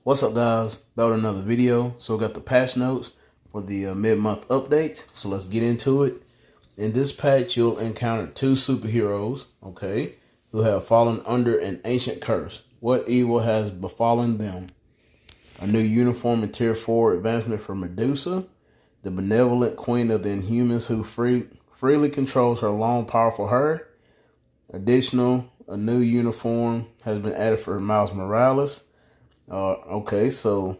What's up, guys? About another video. So we got the patch notes for the mid-month update. So let's get into it. In this patch, you'll encounter two superheroes, okay, who have fallen under an ancient curse. What evil has befallen them? A new uniform and tier 4 advancement for Medusa, the benevolent queen of the Inhumans who freely controls her long, powerful hair. A new uniform has been added for Miles Morales. Okay, so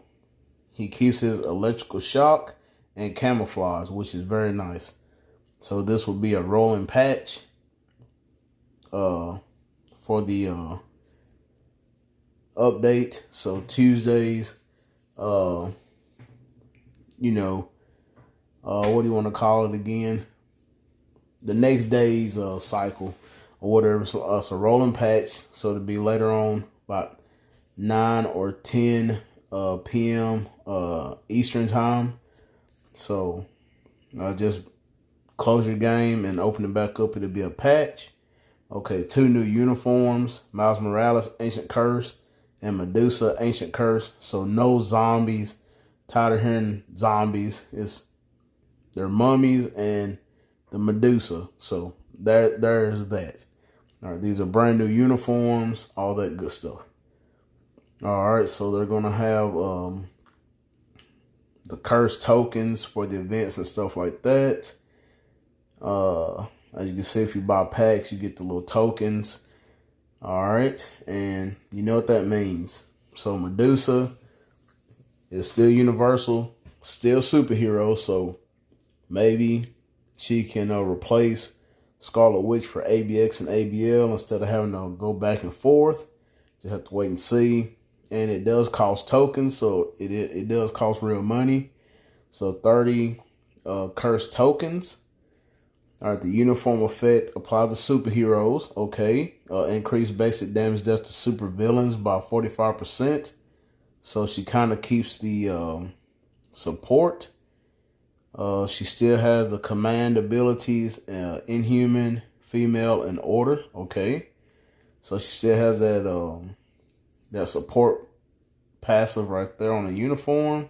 he keeps his electrical shock and camouflage, which is very nice. So this will be a rolling patch for the update. So Tuesdays, what do you want to call it again? The next day's cycle or whatever. So it's a rolling patch. So it'll be later on about 9 or 10 p.m. Eastern time. So just close your game and open it back up. It'll be a patch. Okay, 2 new uniforms. Miles Morales, Ancient Curse, and Medusa, Ancient Curse. So no zombies. Tired of hearing zombies. They're mummies and the Medusa. So there's that. All right, these are brand new uniforms, all that good stuff. All right, so they're going to have the curse tokens for the events and stuff like that. As you can see, if you buy packs, you get the little tokens. All right, and you know what that means. So Medusa is still universal, still superhero, so maybe she can replace Scarlet Witch for ABX and ABL instead of having to go back and forth. Just have to wait and see. And it does cost tokens, so it does cost real money. So 30 curse tokens. All right, the uniform effect applies to superheroes. Okay, increase basic damage death to super villains by 45%. So she kind of keeps the support. She still has the command abilities, Inhuman, Female, and Order. Okay, so she still has that support passive right there on the uniform.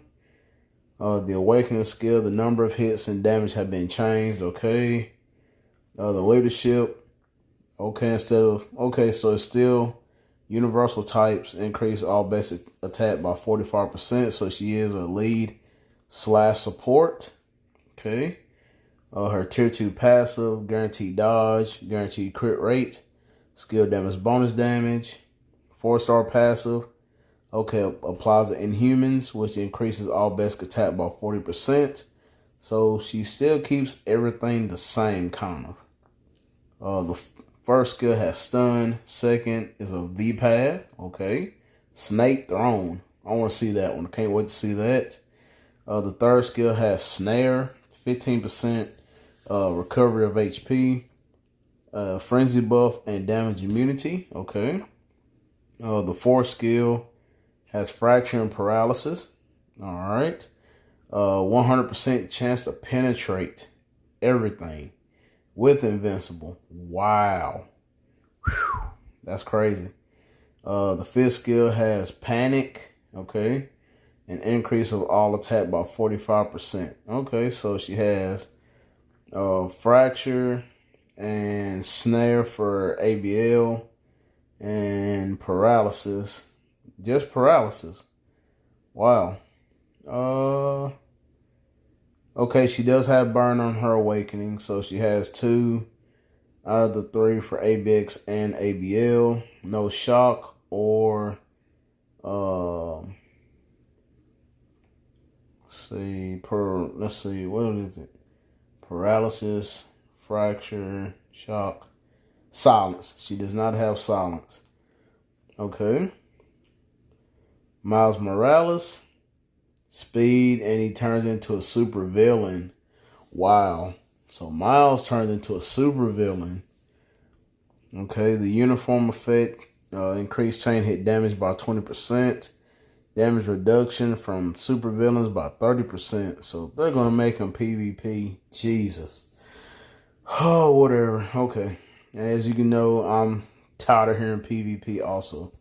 The awakening skill, the number of hits and damage have been changed. Okay. The leadership. Okay, so it's still universal types. Increase all basic attack by 45%. So she is a lead / support. Okay. Her tier 2 passive, guaranteed dodge, guaranteed crit rate, skill damage bonus damage, 4-star passive. Okay, applies to Inhumans, which increases all basic attack by 40%. So she still keeps everything the same, kind of. The first skill has stun. Second is a V-pad. Okay. Snake Throne. I want to see that one. I can't wait to see that. The third skill has snare. 15% recovery of HP. Frenzy buff and damage immunity. Okay. The fourth skill has fracture and paralysis. All right. 100% chance to penetrate everything with invincible. Wow. Whew. That's crazy. The fifth skill has panic. Okay. An increase of all attack by 45%. Okay. So she has fracture and snare for ABL and paralysis. Just paralysis. Wow. Okay, she does have burn on her awakening, so she has 2 out of the 3 for ABX and ABL. No shock or let's see, what is it? Paralysis, fracture, shock, silence. She does not have silence. Okay. Miles Morales, speed, and he turns into a super villain. Wow. So Miles turns into a super villain. Okay, the uniform effect, increased chain hit damage by 20%. Damage reduction from super villains by 30%. So they're going to make him PvP. Jesus. Oh, whatever. Okay. As you can know, I'm tired of hearing PvP also.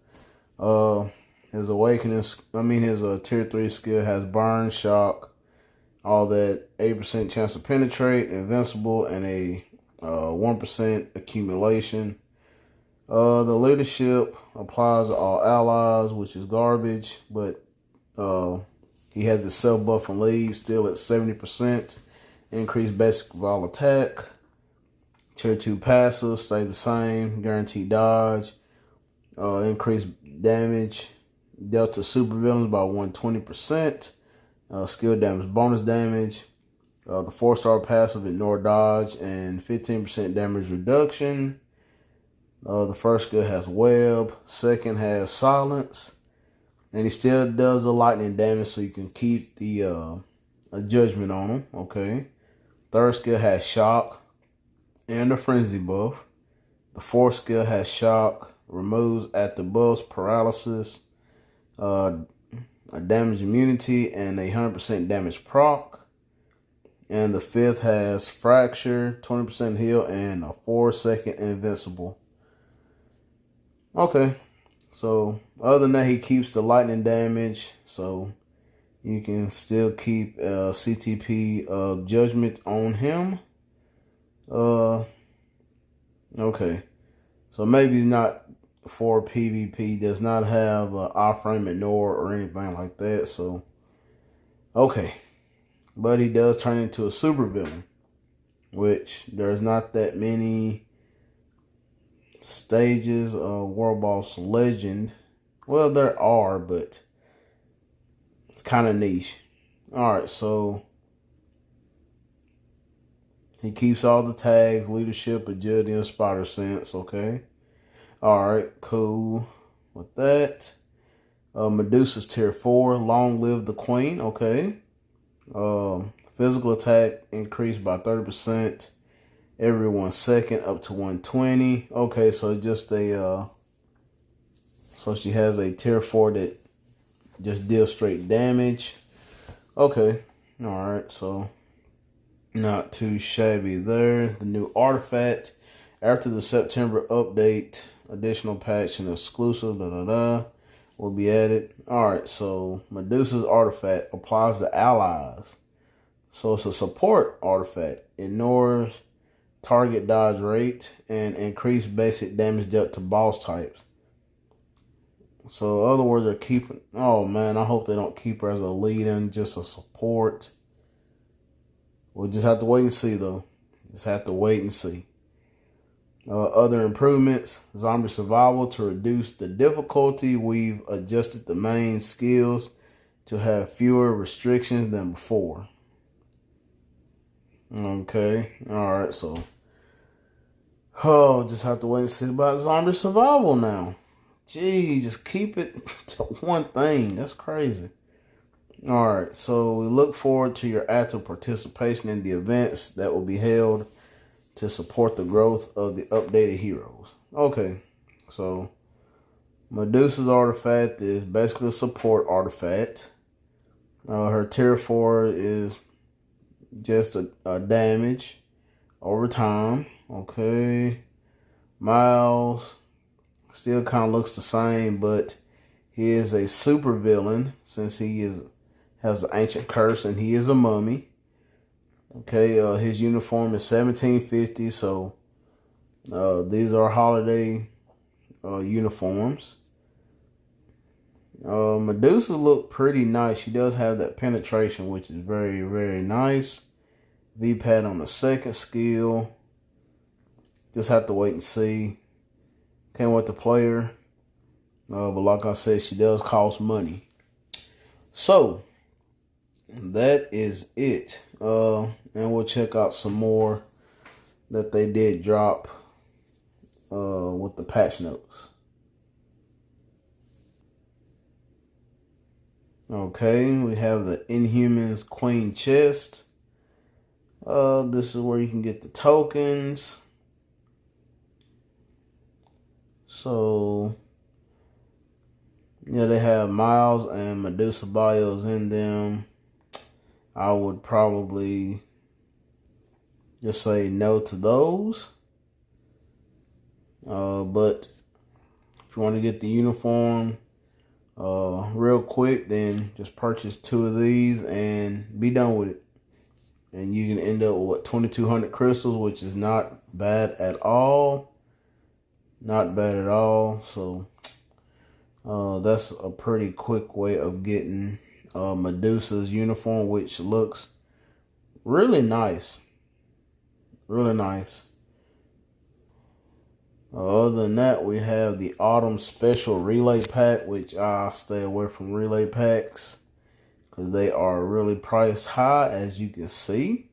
His awakening, his tier 3 skill has burn, shock, all that, 8% chance to penetrate, invincible, and a 1% accumulation. The leadership applies to all allies, which is garbage, but he has the self buff and lead still at 70%. Increased basic vol attack. Tier 2 passive stays the same. Guaranteed dodge. Increased damage dealt to supervillains by 120%. Skill damage bonus damage. The 4-star passive ignore dodge and 15% damage reduction. The first skill has web. Second has silence. And he still does the lightning damage, so you can keep the a judgment on him. Okay. Third skill has shock and a frenzy buff. The fourth skill has shock, removes at the buffs paralysis, a damage immunity, and a 100% damage proc. And the fifth has fracture, 20% heal, and a 4-second invincible. Okay, so other than that, he keeps the lightning damage, so you can still keep CTP of judgment on him. Okay, so maybe he's not for PvP, does not have iframe ignore or anything like that, so okay. But he does turn into a supervillain, which there's not that many stages of World Boss Legend. Well, there are, but it's kind of niche. Alright, so he keeps all the tags, leadership, agility, and spider sense, okay? Alright, cool with that. Medusa's tier 4, long live the queen, okay? Physical attack increased by 30% every 1 second up to 120. Okay, so just a so she has a tier 4 that just deals straight damage. Okay, all right, so not too shabby there. The new artifact after the September update, additional patch and exclusive will be added. All right, so Medusa's artifact applies to allies. So it's a support artifact. Ignores target dodge rate and increased basic damage dealt to boss types. So in other words, they're keeping, oh man, I hope they don't keep her as a lead and just a support. We'll just have to wait and see though. Just have to wait and see. Other improvements, zombie survival to reduce the difficulty. We've adjusted the main skills to have fewer restrictions than before. Okay, alright, so just have to wait and see about zombie survival now. Gee, just keep it to one thing. That's crazy. Alright, so we look forward to your active participation in the events that will be held to support the growth of the updated heroes. Okay, so Medusa's artifact is basically a support artifact. Her tier 4 is just a damage over time. Okay, Miles still kind of looks the same, but he is a super villain since he has the ancient curse and he is a mummy. Okay, his uniform is 1750, so these are holiday uniforms. Medusa look pretty nice. She does have that penetration, which is very, very nice. V-pad on the second skill. Just have to wait and see. Can't wait to play her. But like I said, she does cost money. So that is it. And we'll check out some more that they did drop with the patch notes. Okay, we have the Inhumans Queen chest. This is where you can get the tokens. So yeah, they have Miles and Medusa bios in them. I would probably just say no to those. But if you want to get the uniform, real quick, then just purchase 2 of these and be done with it. And you can end up with what, 2,200 crystals, which is not bad at all. Not bad at all. So that's a pretty quick way of getting Medusa's uniform, which looks really nice. Really nice. Other than that, we have the Autumn Special Relay Pack, which I stay away from relay packs because they are really priced high, as you can see.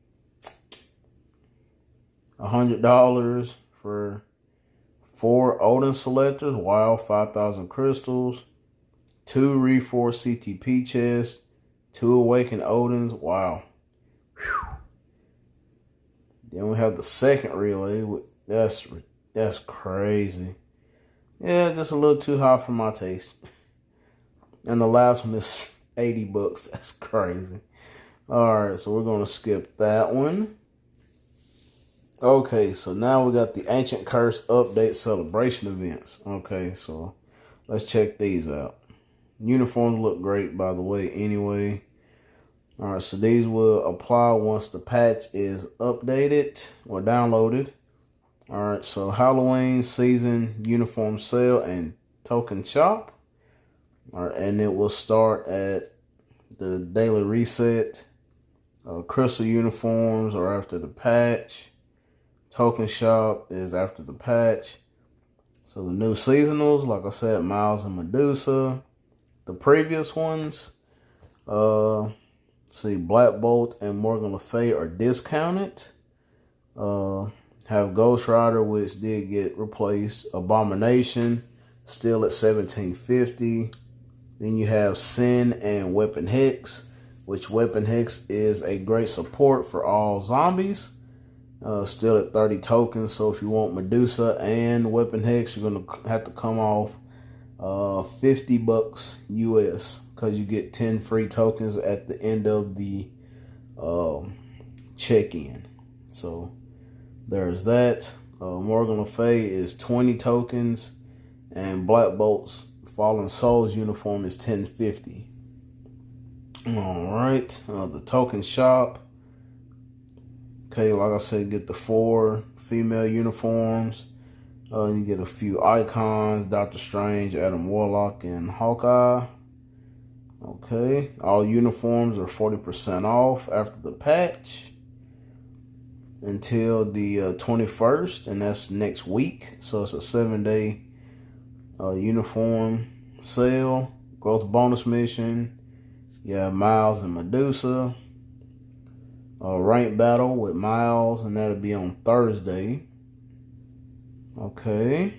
$100 for 4 Odin selectors. Wow, 5,000 crystals. 2 Reforged CTP chests. 2 Awakened Odins. Wow. Whew. Then we have the second relay. That's crazy. Yeah, just a little too high for my taste. And the last one is $80. That's crazy. Alright, so we're going to skip that one. Okay, so now we got the Ancient Curse Update Celebration events. Okay, so let's check these out. Uniforms look great, by the way, anyway. Alright, so these will apply once the patch is updated or downloaded. Alright, so Halloween season uniform sale and token shop. Alright, and it will start at the daily reset. Crystal uniforms are after the patch. Token shop is after the patch. So the new seasonals, like I said, Miles and Medusa. The previous ones, see, Black Bolt and Morgan Le Fay are discounted. Have Ghost Rider, which did get replaced. Abomination, still at $17.50. Then you have Sin and Weapon Hex, which Weapon Hex is a great support for all zombies. Still at 30 tokens. So if you want Medusa and Weapon Hex, you're going to have to come off $50 US, because you get 10 free tokens at the end of the check-in. So there's that. Morgan Le Fay is 20 tokens, and Black Bolt's Fallen Souls uniform is $10.50. Alright, the token shop. Okay, like I said, get the 4 female uniforms. You get a few icons, Doctor Strange, Adam Warlock, and Hawkeye. Okay, all uniforms are 40% off after the patch until the 21st, and that's next week. So it's a 7-day uniform sale. Growth bonus mission. Yeah, Miles and Medusa. Rank battle with Miles, and that'll be on Thursday. Okay.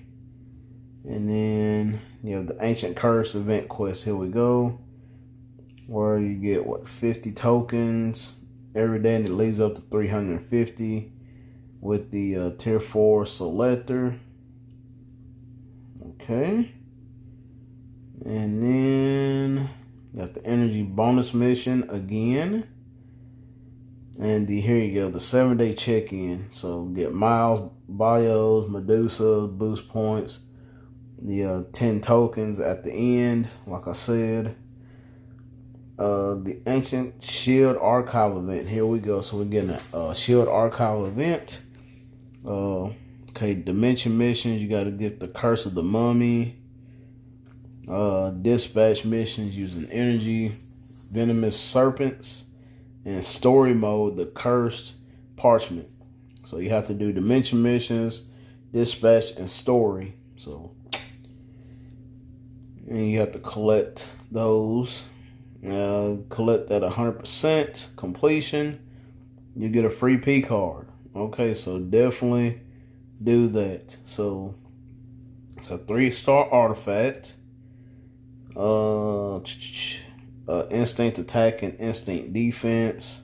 And then you have the Ancient Curse event quest. Here we go. Where you get, what, 50 tokens every day, and it leads up to 350 with the tier 4 selector. Okay. And then you got the energy bonus mission again. And here you go, the 7-day check-in. So get Miles, Bios, Medusa, boost points, the 10 tokens at the end, like I said. The Ancient Shield Archive event. Here we go. So we're getting a Shield Archive event. Okay, Dimension missions. You got to get the Curse of the Mummy. Dispatch missions using energy. Venomous Serpents. And story mode, the Cursed Parchment. So you have to do Dimension missions, Dispatch, and story. So, and you have to collect those. Collect at 100% completion, you get a free P card. Okay, so definitely do that. So it's a 3-star artifact. Instinct attack and instinct defense.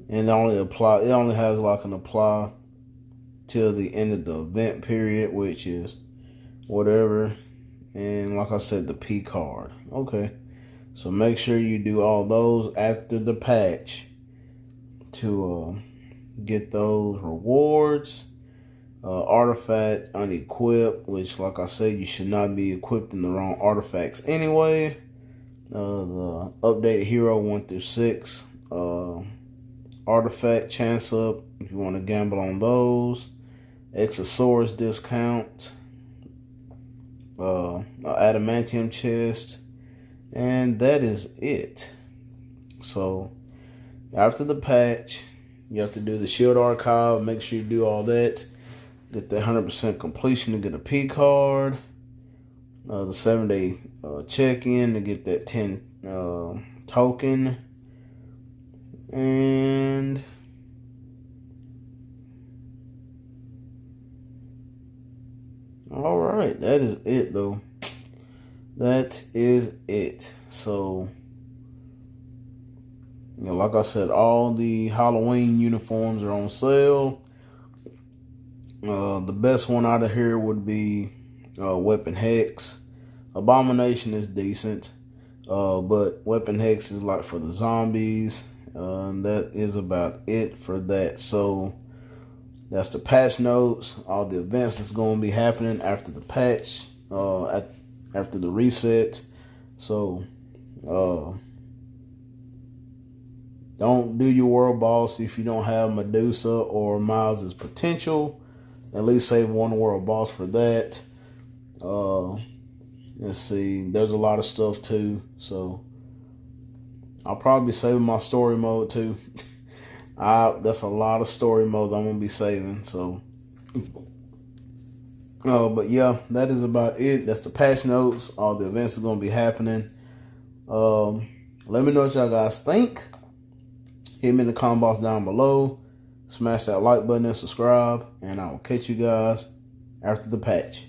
And it only has like an apply till the end of the event period, which is whatever. And like I said, the P card. Okay. So make sure you do all those after the patch to get those rewards. Artifact unequipped, which, like I said, you should not be equipping the wrong artifacts anyway. The updated hero 1 through 6. Artifact chance up if you want to gamble on those. Exosaurus discount. Adamantium chest. And that is it. So after the patch, you have to do the shield archive. Make sure you do all that. Get the 100% completion to get a P card. The 7-day check-in to get that 10 token. And all right, that is it though. That is it. So, like I said, all the Halloween uniforms are on sale. The best one out of here would be Weapon Hex. Abomination is decent, but Weapon Hex is like for the zombies. That is about it for that. So that's the patch notes. All the events that's going to be happening after the patch, after the reset. So don't do your world boss if you don't have Medusa or Miles' potential. At least save one world boss for that. Let's see. There's a lot of stuff too. So I'll probably be saving my story mode too. That's a lot of story modes I'm gonna be saving. So, but yeah, that is about it. That's the patch notes. All the events are gonna be happening. Let me know what y'all guys think. Hit me in the comment box down below. Smash that like button and subscribe. And I will catch you guys after the patch.